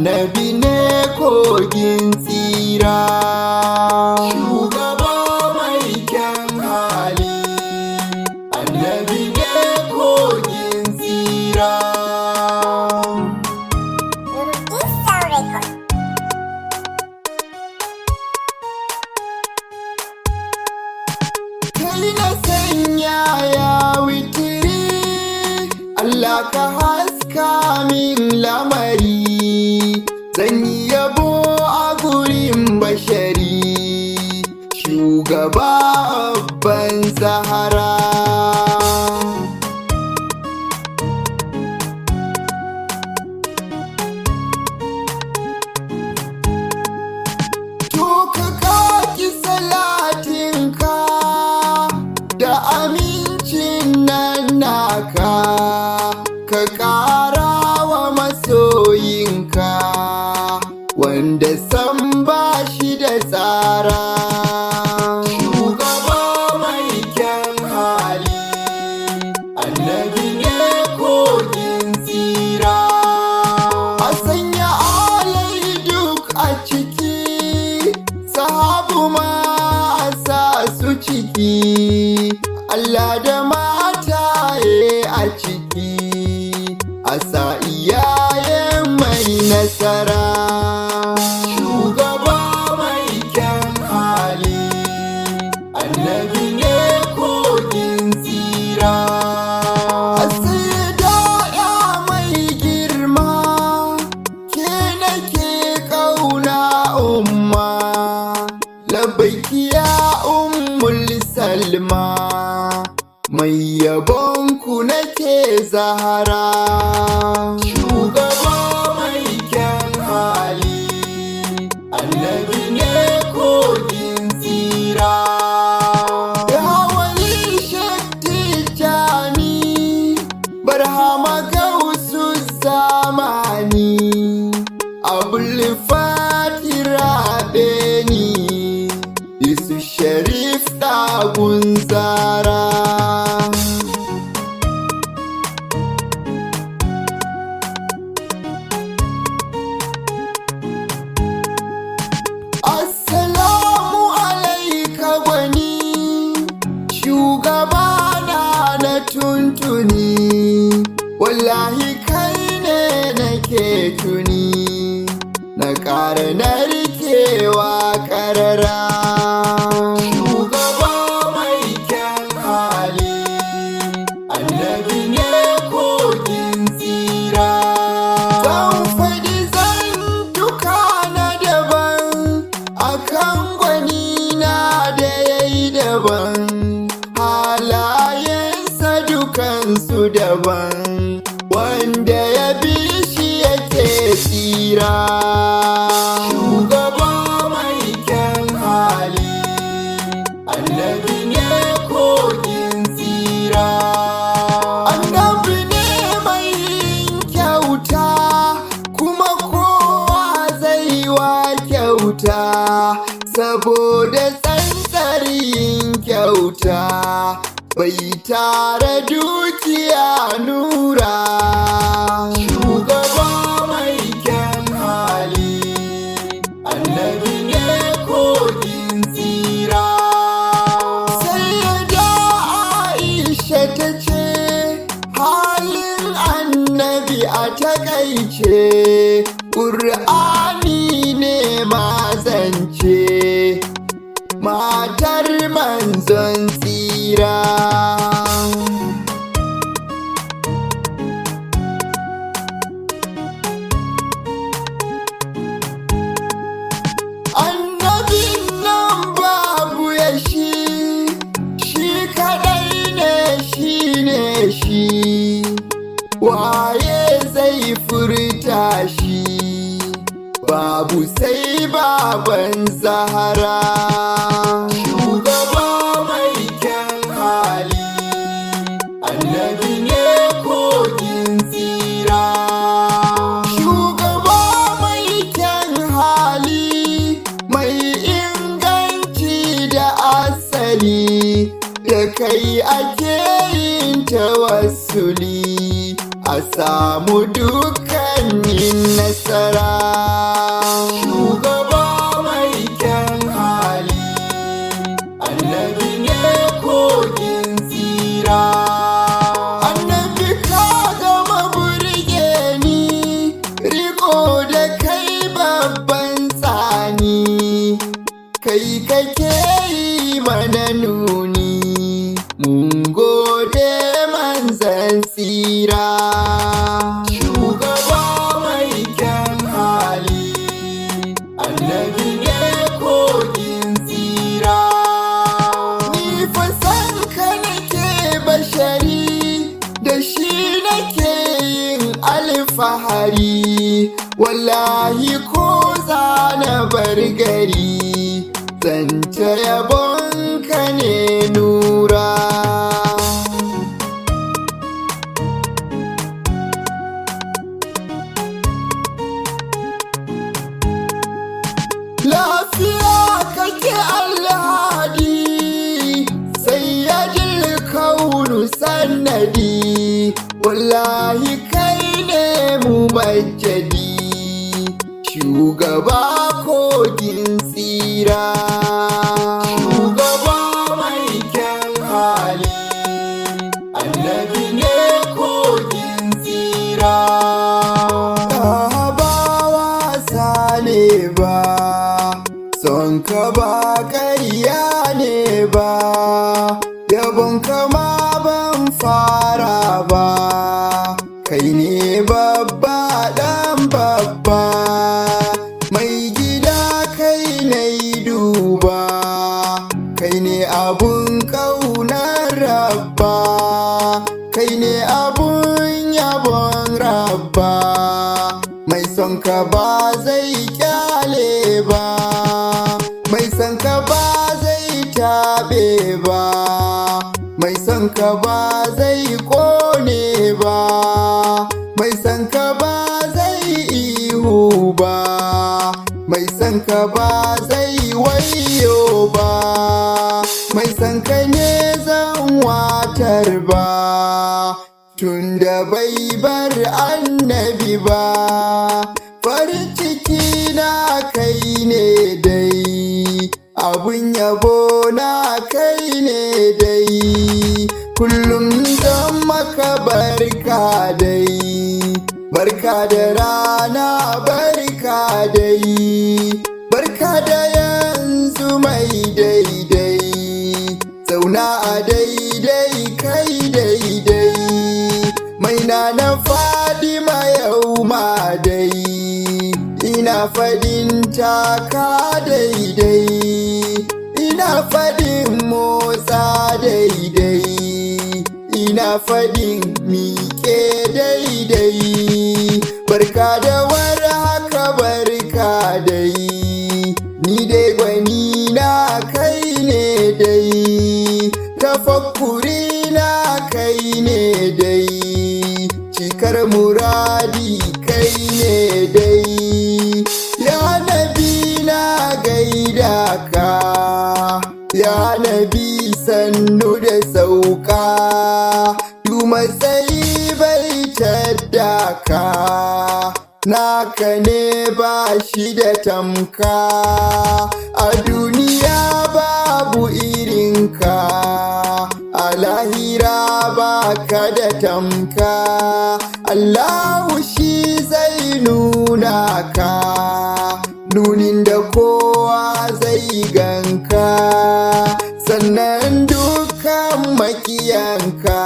annabi ne kogin tsira, shugaba mai kyan hali, annabi ne kogin tsira. Kai na sanya ya witiri, Allah ka haska min lamari, zan yi yabo a gurin bashari, shugaba abban Zahara. To ka kaki salatinka da amincin nan naka, ka ƙara wa masoyinka wanda san ba shi da tsara, shugaba mai kyan hali, annabi ne kogin tsira. A sanya alai duk a ciki, sahabu ma a sa su ciki, Allah da mataye a ciki, a sa iyayen mai nasara, shugaba mai kyan hali, annabi ne kogin tsira. A sai da ya mai girma, ke nake ƙauna umma, labbaiki ya ummul salma, mai yabonku nake Zahara, shugaba mai kyan hali, annabi ne kogin tsira. Da wani shakti jani, barhama gausu zamani, abul fatira beni, Isu Sharif ɗagun Zara. Assalamu alaika gwani, shugabana na tuntuni, wallahi kai ne nake tuni, na ƙara narkewa ƙarara, shugaba mai kyan hali, annabi ne kogin tsira. Zan faɗi zantuka na daban akan gwanina da yayi daban, halayensa dukansu daban, wanda ya bi shi yake tsira, shugaba mai kyan hali, annabi ne kogin tsira. Annabi ne mai kyauta, kuma kowa zai wa kyauta, saboda tsantsar yin kyauta, bai tara dukiya nura, shugaba mai kyan hali, annabi ne kogin tsira. Sayyida Aisha ta ce, halin annabi a takaice, ƙur'ani ne mazance, matar manzon tsira. Annabin nan babu ya shi, shi kaɗai ne shi ne shi, waye zai furta shi, babu sai baban Zahara, shugaba mai kyan hali, annabi ne kogin tsira. Shugaba mai kyan hali, mai inganci da asali, da kai ake yin tawassuli, a samu dukkan fannin nasara. Shugaba mai kyan hali, annabi ne kogin tsira. Annabi ka gama burge ni, riko da kai babban tsani, kai kake yi mana nuni, mun gode manzan tsira. Shugaba mai kyan hali, annabi ne kogin tsira. Ni fa san ka nake bashari, da shi nake yin alfahari, wallahi ko zana bar gari, zance yabonka ne nura. Lafiya kake alhadi, sayyidul kaunu sannadi, wallahi kai ne mumajjadi, shugaba kogin tsira. Shugaba mai kyan hali, annabi ne kogin tsira. Ba wasa ne ba, son ka ba ƙarya ne ba, yabon kama ban fara ba, kai ne babba ɗan babba, mai gida kai na yi duba, kai ne abun ƙaunar rabba, kai ne abun yabon rabba, mai son ka ba zai kyale ba, mai son ka ba zai taɓe ba, mai son ka ba zai ƙone ba, mai son ka ba zai ihu ba, mai son ka ba zai wayo ba, mai son ka ne zan watar ba, tunda bai bar annabi ba. Farin ciki na kai ne dai, abun yabo na kai ne dai, kullum zan maka barka dai, barka da rana barka dai, barka da yanzu mai daidai, zauna a daidai kai daidai, mai na Fadima yau ma dai, ina fadin taka daidai, ina fadin motsa daidai, ina fadin miƙe daidai, barka da war haka barka dai, ni dai gwani na kai ne dai, tafakkuri na kai ne dai, cikar muradi kai ne dai, ya nabi na gaida ka, ya nabi sannu da sauka, du matsayi bai tadda ka, naka ne ba shi da tamka, a duniya babu irinka, a lahira ba ka da tamka, Allahu shi zai nuna ka, nunin da kowa zai ganka, sannan dukkan makiyanka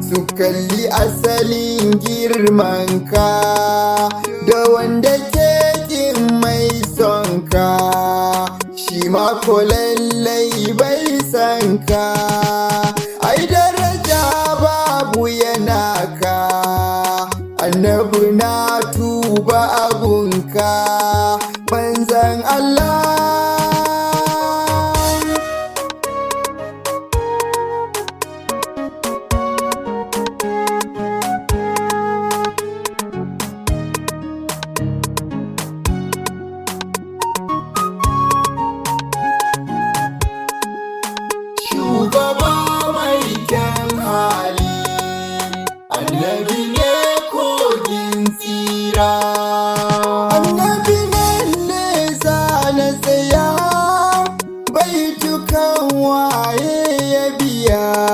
su kalli asalin girmanka, da wanda ke kin mai sonka, shi ma ko lallai bai san ka, ai daraja babu yana ka, annabi na tuba abunka, manzan Allah. Shugaba mai kyan hali, annabi ne kogin tsira. ya